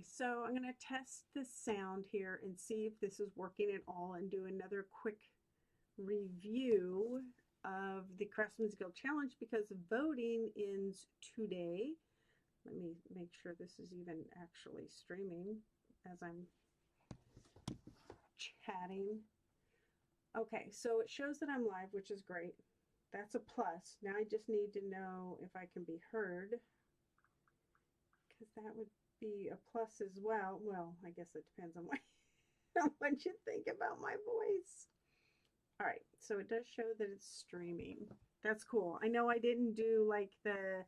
Okay, so I'm going to test the sound here and see if this is working at all and do another quick review of the Craftsmen Guild Challenge because voting ends today. Let me make sure this is even actually streaming as I'm chatting. Okay, so it shows that I'm live, which is great. That's a plus. Now I just need to know if I can be heard, because that would be a plus as well. Well, I guess it depends on what you think about my voice. All right, so it does show that it's streaming. That's cool. I know I didn't do like the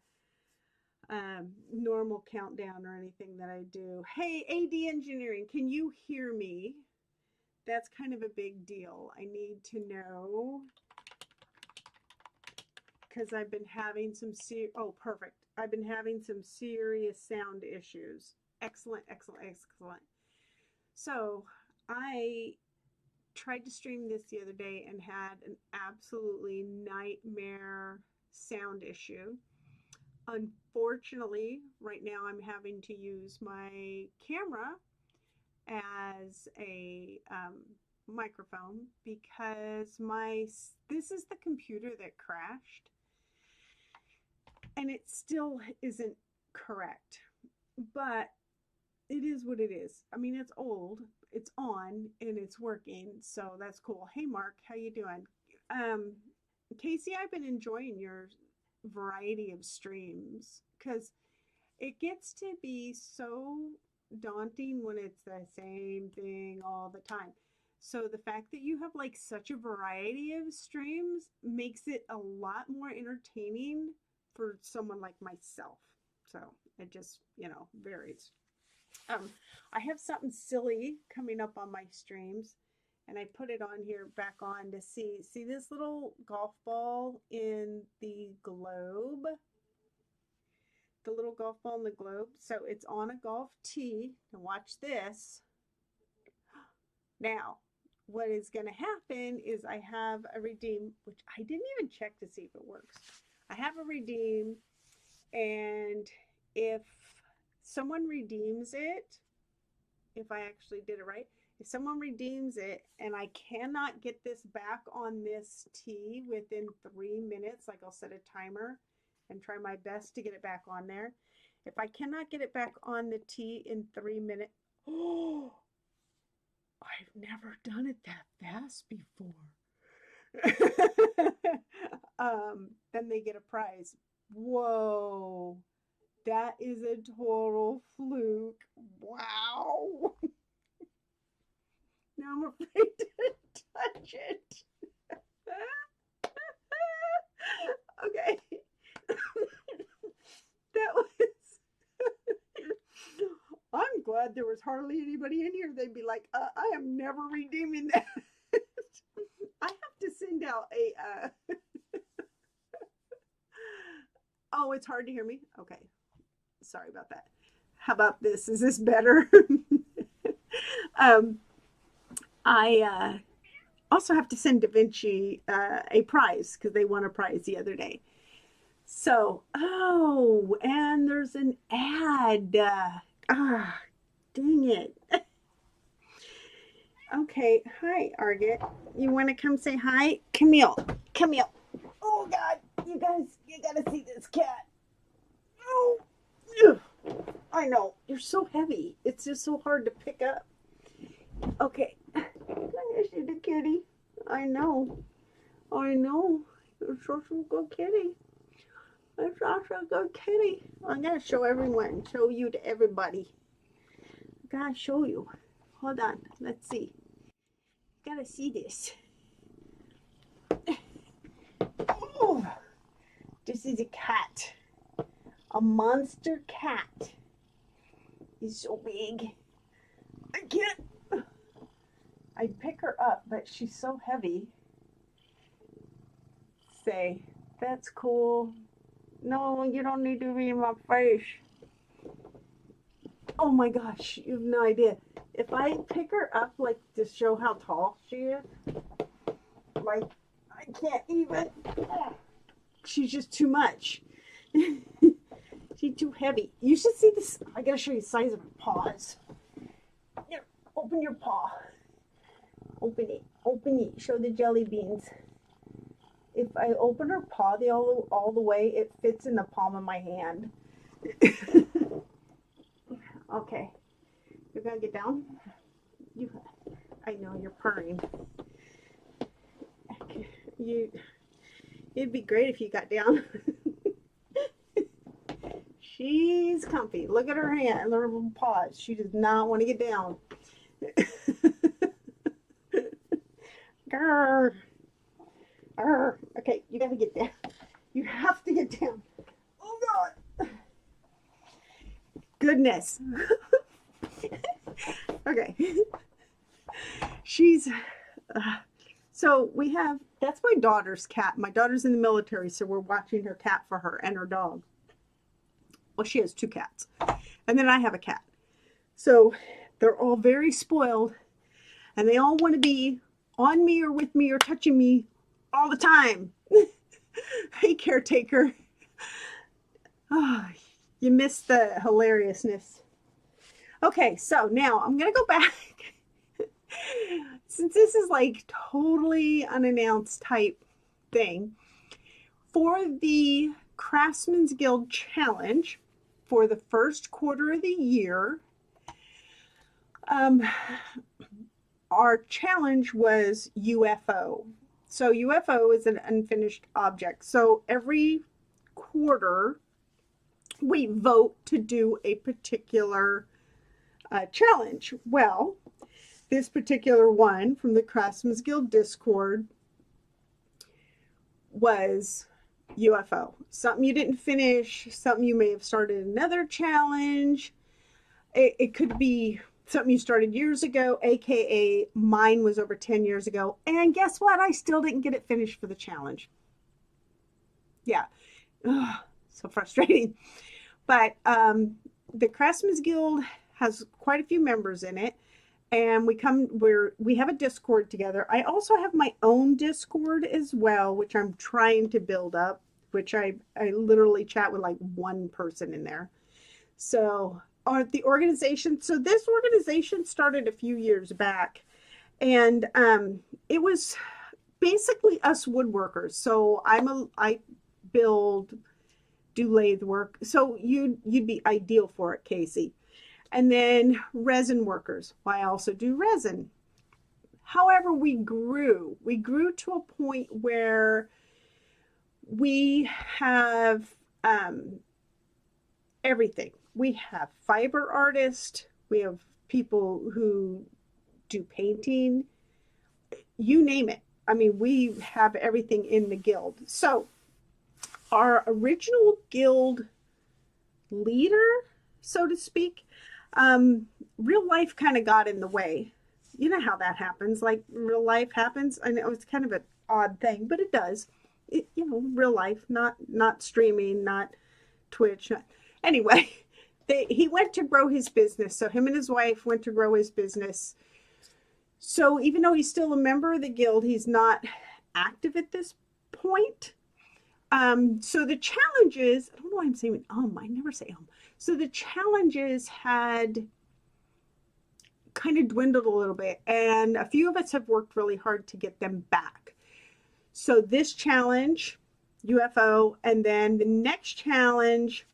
normal countdown or anything that I do. Hey, AD Engineering, can you hear me? That's kind of a big deal. I need to know because I've been having some perfect. I've been having some serious sound issues. Excellent, excellent, excellent. So I tried to stream this the other day and had an absolutely nightmare sound issue. Unfortunately, right now I'm having to use my camera as a microphone because this is the computer that crashed and it still isn't correct, but it is what it is. I mean, it's old, it's on, and it's working, so that's cool. Hey Mark, how you doing? Casey, I've been enjoying your variety of streams because it gets to be so daunting when it's the same thing all the time. So the fact that you have like such a variety of streams makes it a lot more entertaining for someone like myself. So it just, varies. I have something silly coming up on my streams, and I put it on here back on to see this little golf ball in the globe, the little golf ball in the globe. So it's on a golf tee, and watch this. Now, what is going to happen is I have a redeem, which I didn't even check to see if it works. I have a redeem, and if someone redeems it, if I actually did it right, if someone redeems it and I cannot get this back on this tee within 3 minutes, like I'll set a timer and try my best to get it back on there. If I cannot get it back on the tee in 3 minutes, oh, I've never done it that fast before. Then they get a prize. Whoa, that is a total fluke. Wow. Now I'm afraid to touch it. Okay. That was. I'm glad there was hardly anybody in here. They'd be like, I am never redeeming that. I have to send out a. Oh, it's hard to hear me? Okay. Sorry about that. How about this? Is this better? I also have to send Da Vinci a prize because they won a prize the other day. So, and there's an ad. Dang it. Okay, hi, Argit. You want to come say hi? Camille. Oh, God. You guys, you got to see this cat. Oh, ugh. I know. You're so heavy. It's just so hard to pick up. Okay. I see the kitty. I know. You're such a good kitty. You're such a good kitty. I'm going to show everyone. Show you to everybody. I gotta show you. Hold on. Let's see. You gotta see this. Oh, this is a cat. A monster cat. He's so big. I can't. I'd pick her up, but she's so heavy. Say, that's cool. No, you don't need to be in my face. Oh my gosh, you have no idea. If I pick her up, like, to show how tall she is, like, I can't even. She's just too much. She's too heavy. You should see this. I gotta show you the size of her paws. Here, open your paw. Open it. Open it. Show the jelly beans. If I open her paw all the way, it fits in the palm of my hand. Okay. You're gonna get down? I know you're purring. It'd be great if you got down. She's comfy. Look at her hand and her little paws. She does not want to get down. Grr. Grr. Okay, you gotta get down. You have to get down. Oh God. Goodness. Okay. She's so we have, that's my daughter's cat. My daughter's in the military, so we're watching her cat for her and her dog. Well, she has 2 cats. And then I have a cat. So they're all very spoiled, and they all want to be on me or with me or touching me all the time. Hey, caretaker. Oh, you missed the hilariousness. Okay, so now I'm going to go back. Since this is like totally unannounced type thing, for the Craftsmen's Guild Challenge for the first quarter of the year, our challenge was UFO. So UFO is an unfinished object. So every quarter we vote to do a particular challenge. Well, this particular one from the Craftsmen's Guild Discord was UFO. Something you didn't finish, something you may have started another challenge. It could be something you started years ago, aka mine was over 10 years ago. And guess what? I still didn't get it finished for the challenge. Yeah. Ugh, so frustrating. But the Craftsmen's Guild has quite a few members in it. And we have a Discord together. I also have my own Discord as well, which I'm trying to build up, which I literally chat with like one person in there. So the organization, so this organization started a few years back, and it was basically us woodworkers. So I do lathe work. So you'd be ideal for it, Casey. And then resin workers. I also do resin. However, we grew to a point where we have everything. We have fiber artists. We have people who do painting. You name it. I mean, we have everything in the guild. So our original guild leader, so to speak, real life kind of got in the way. You know how that happens. Like real life happens. I know it's kind of an odd thing, but it does. Real life, not streaming, not Twitch. Anyway, he went to grow his business. So him and his wife went to grow his business. So even though he's still a member of the guild, he's not active at this point. So the challenges, I don't know why I'm saying I never say So the challenges had kind of dwindled a little bit, and a few of us have worked really hard to get them back. So this challenge, UFO, and then the next challenge,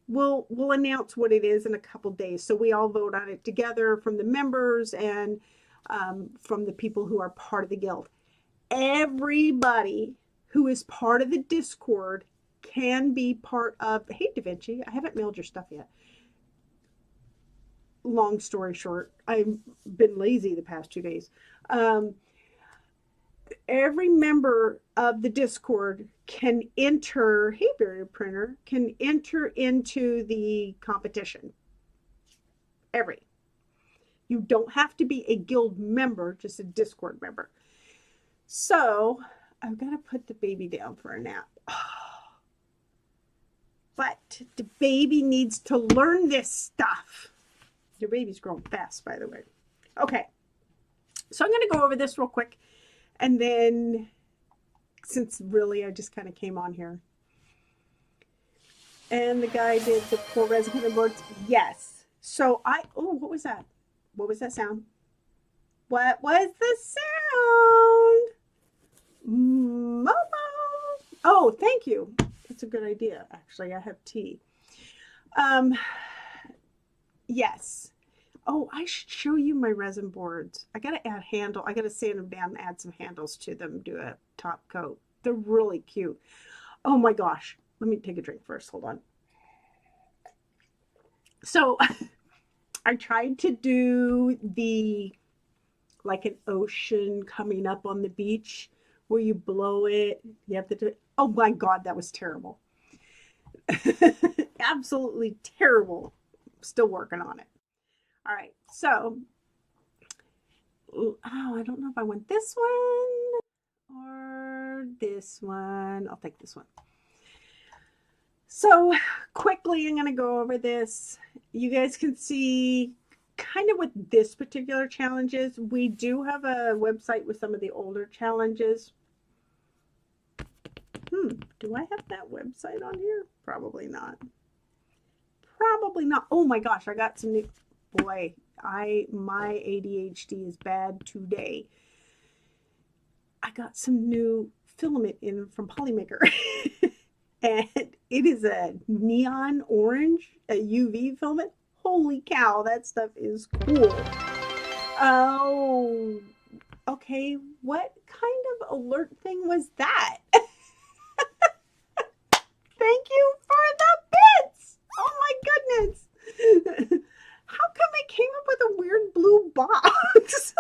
we'll announce what it is in a couple days. So we all vote on it together, from the members and from the people who are part of the guild. Everybody who is part of the Discord can be part of. Hey, Da Vinci, I haven't mailed your stuff yet. Long story short, I've been lazy the past 2 days. Every member of the Discord can enter, hey, barrier printer, can enter into the competition. You don't have to be a guild member, just a Discord member. So I've got to put the baby down for a nap. But the baby needs to learn this stuff. Your baby's growing fast, by the way. Okay. So I'm going to go over this real quick. And then, since really I just kind of came on here. And the guy did the full resin cutting boards. Yes. So oh, what was that? What was that sound? What was the sound? Momo. Oh, thank you. That's a good idea. Actually, I have tea. Um, yes. Oh, I should show you my resin boards. I gotta add handle. I gotta sand them down and add some handles to them. Do a top coat. They're really cute. Oh my gosh. Let me take a drink first. Hold on. So I tried to do the like an ocean coming up on the beach where you blow it. You have to do it. Oh my God, that was terrible. Absolutely terrible. Still working on it. All right. So, oh, I don't know if I want this one or this one. I'll take this one. So, quickly, I'm going to go over this. You guys can see kind of what this particular challenge is. We do have a website with some of the older challenges. Do I have that website on here? Probably not. Probably not. Oh my gosh, I got some new. Boy, my ADHD is bad today. I got some new filament in from Polymaker. And it is a neon orange, a UV filament. Holy cow, that stuff is cool. Oh, okay. What kind of alert thing was that? Thank you for the bits. Oh my goodness. How come it came up with a weird blue box?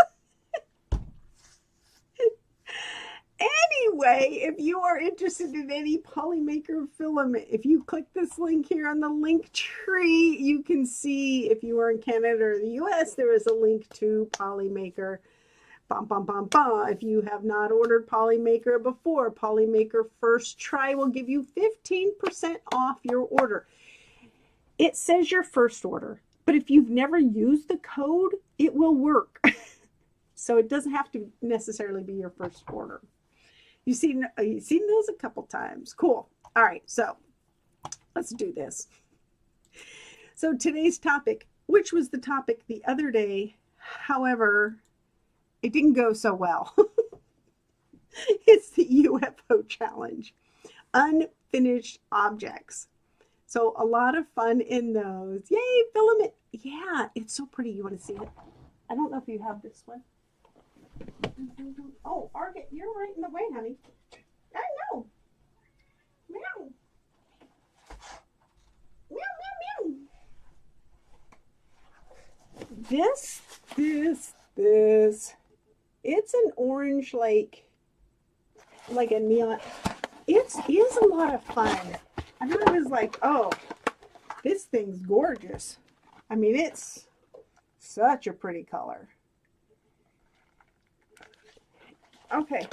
Anyway, if you are interested in any Polymaker filament, if you click this link here on the link tree, you can see if you are in Canada or the US, there is a link to Polymaker. Bum, bum, bum, bum. If you have not ordered Polymaker before, Polymaker First Try will give you 15% off your order. It says your first order, but if you've never used the code, it will work. So it doesn't have to necessarily be your first order. You've seen those a couple times. Cool. All right, so let's do this. So today's topic, which was the topic the other day, however, it didn't go so well. It's the UFO challenge. Unfinished objects. So a lot of fun in those. Yay, filament. Yeah, it's so pretty. You want to see it? I don't know if you have this one. Oh, Argit, you're right in the way, honey. I know. Meow. Meow, meow, meow. This. It's an orange, like a neon. It is a lot of fun. I thought it was like, oh, this thing's gorgeous. I mean, it's such a pretty color. Okay.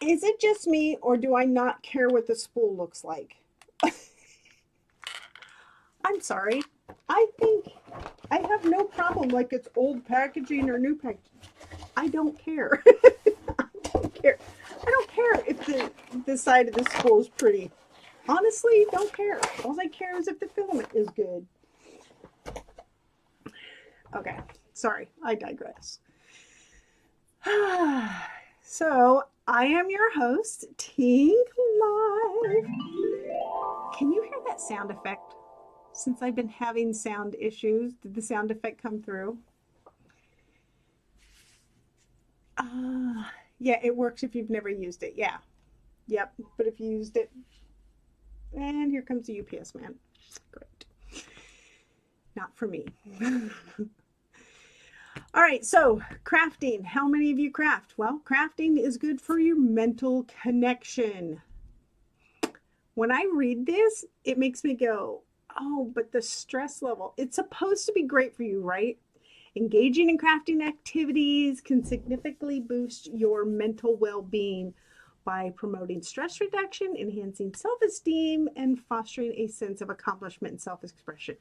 Is it just me, or do I not care what the spool looks like? I'm sorry. I think I have no problem like it's old packaging or new packaging. I don't care. I don't care. I don't care if the side of the spool is pretty. Honestly, don't care. All I care is if the filament is good. Okay, sorry, I digress. So, I am your host, Tink Live. Can you hear that sound effect? Since I've been having sound issues, did the sound effect come through? Yeah, it works if you've never used it. Yeah. Yep. But if you used it, and here comes the UPS man. Great. Not for me. All right, so crafting. How many of you craft? Well, crafting is good for your mental connection. When I read this, it makes me go, oh, but the stress level. It's supposed to be great for you, right? Engaging in crafting activities can significantly boost your mental well-being by promoting stress reduction, enhancing self-esteem, and fostering a sense of accomplishment and self-expression.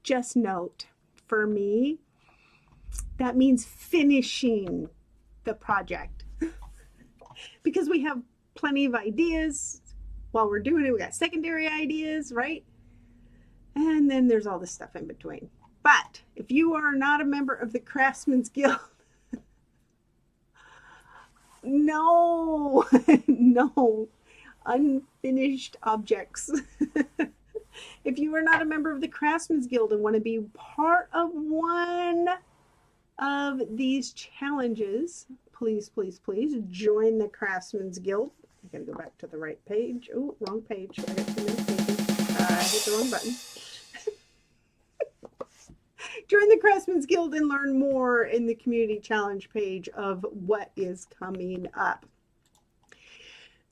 Just note, for me, that means finishing the project because we have plenty of ideas. while we're doing it. We got secondary ideas, right? And then there's all this stuff in between. But if you are not a member of the Craftsmen's Guild, no, no, unfinished objects. If you are not a member of the Craftsmen's Guild and want to be part of one of these challenges, please, please, please join the Craftsmen's Guild. I gotta go back to the right page. Oh, wrong page. I got too many pages. I hit the wrong button. Join the Craftsmen's Guild and learn more in the community challenge page of what is coming up.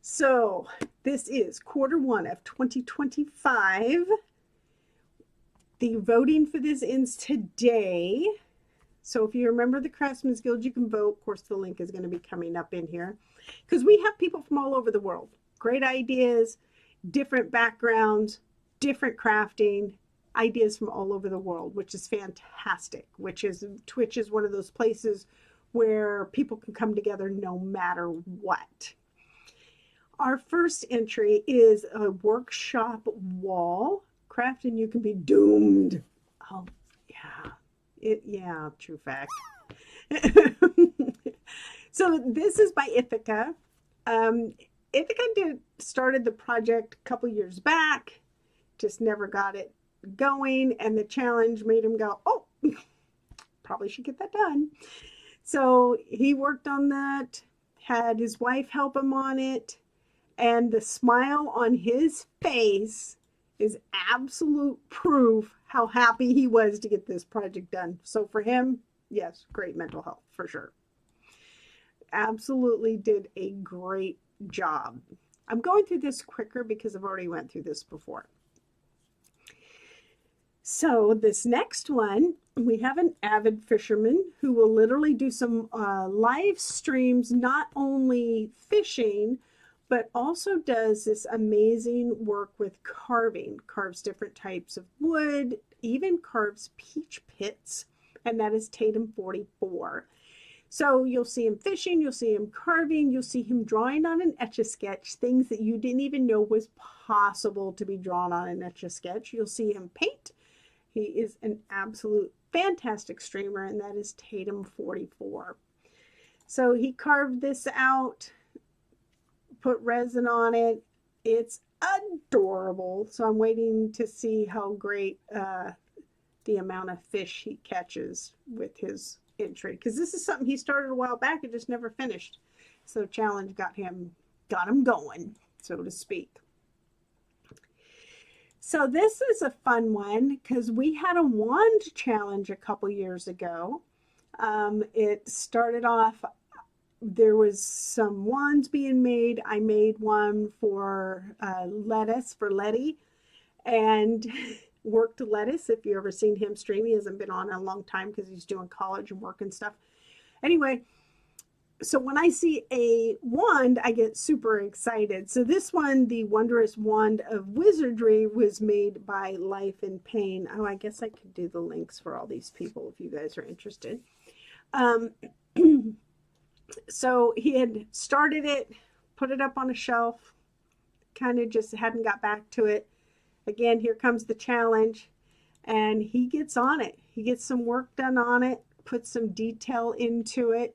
So this is Q1 of 2025. The voting for this ends today. So if you remember the Craftsmen's Guild, you can vote. Of course, the link is going to be coming up in here because we have people from all over the world. Great ideas, different backgrounds, different crafting, ideas from all over the world, which is fantastic. Twitch is one of those places where people can come together no matter what. Our first entry is a workshop wall. Craft and you can be doomed. Oh, yeah, true fact. So this is by Ithaca. Ithaca started the project a couple years back, just never got it going, and the challenge made him go, oh, probably should get that done. So he worked on that, had his wife help him on it, and the smile on his face is absolute proof how happy he was to get this project done. So for him, yes, great mental health for sure. Absolutely did a great job. I'm going through this quicker because I've already went through this before. So this next one, we have an avid fisherman who will literally do some live streams, not only fishing, but also does this amazing work with carving, carves different types of wood, even carves peach pits, and that is Tatum 44. So you'll see him fishing, you'll see him carving, you'll see him drawing on an Etch-a-Sketch, things that you didn't even know was possible to be drawn on an Etch-a-Sketch. You'll see him paint. He is an absolute fantastic streamer, and that is Tatum 44. So he carved this out, put resin on it. It's adorable. So I'm waiting to see how great the amount of fish he catches with his entry, because this is something he started a while back and just never finished. So challenge got him going, so to speak. So this is a fun one because we had a wand challenge a couple years ago. It started off, there was some wands being made. I made one for lettuce, for Letty, and worked lettuce. If you've ever seen him stream, he hasn't been on in a long time because he's doing college and work and stuff. Anyway, so when I see a wand, I get super excited. So this one, the Wondrous Wand of Wizardry, was made by Life in Pain. Oh, I guess I could do the links for all these people if you guys are interested. So he had started it, put it up on a shelf, kind of just hadn't got back to it. Again, here comes the challenge, and he gets on it. He gets some work done on it, puts some detail into it,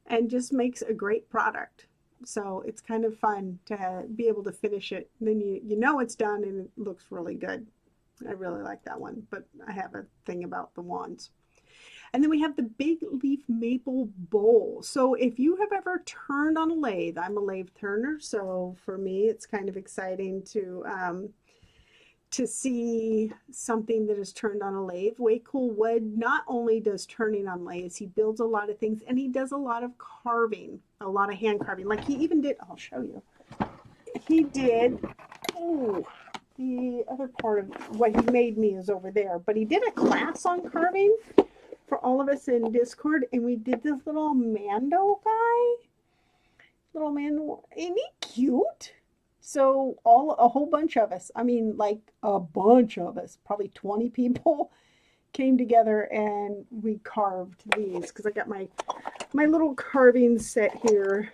and just makes a great product. So it's kind of fun to be able to finish it. And then you know it's done and it looks really good. I really like that one, but I have a thing about the wands. And then we have the Big Leaf Maple Bowl. So if you have ever turned on a lathe, I'm a lathe turner, so for me it's kind of exciting to see something that is turned on a lathe. Way Cool Wood not only does turning on lathes, he builds a lot of things, and he does a lot of carving, a lot of hand carving. Like he even did, I'll show you. He did, oh, the other part of what he made me is over there, but he did a class on carving for all of us in Discord, and we did this little Mando guy. Little Mando, isn't he cute? So a whole bunch of us, I mean like a bunch of us, probably 20 people came together and we carved these, because I got my little carving set here,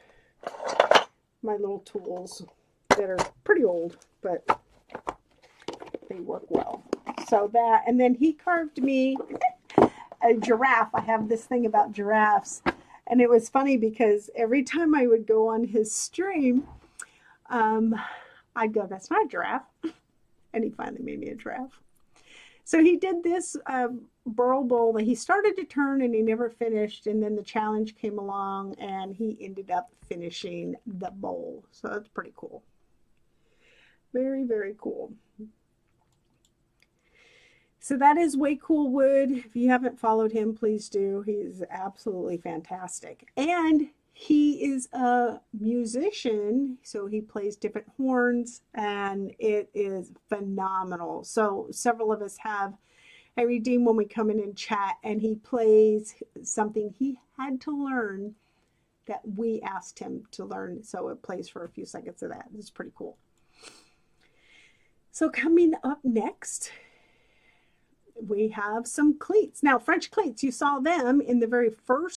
my little tools. that are pretty old, but they work well. So that, and then he carved me a giraffe. I have this thing about giraffes. And it was funny because every time I would go on his stream, I'd go, that's not a giraffe. And he finally made me a giraffe. So he did this burl bowl that he started to turn and he never finished. And then the challenge came along and he ended up finishing the bowl. So that's pretty cool. Very, very cool. So that is Way Cool Wood. If you haven't followed him, please do. He's absolutely fantastic. And he is a musician, so he plays different horns, and it is phenomenal. So several of us have a redeem when we come in and chat, and he plays something he had to learn that we asked him to learn. So it plays for a few seconds of that. It's pretty cool. So coming up next, we have some cleats. Now, French cleats, you saw them in the very first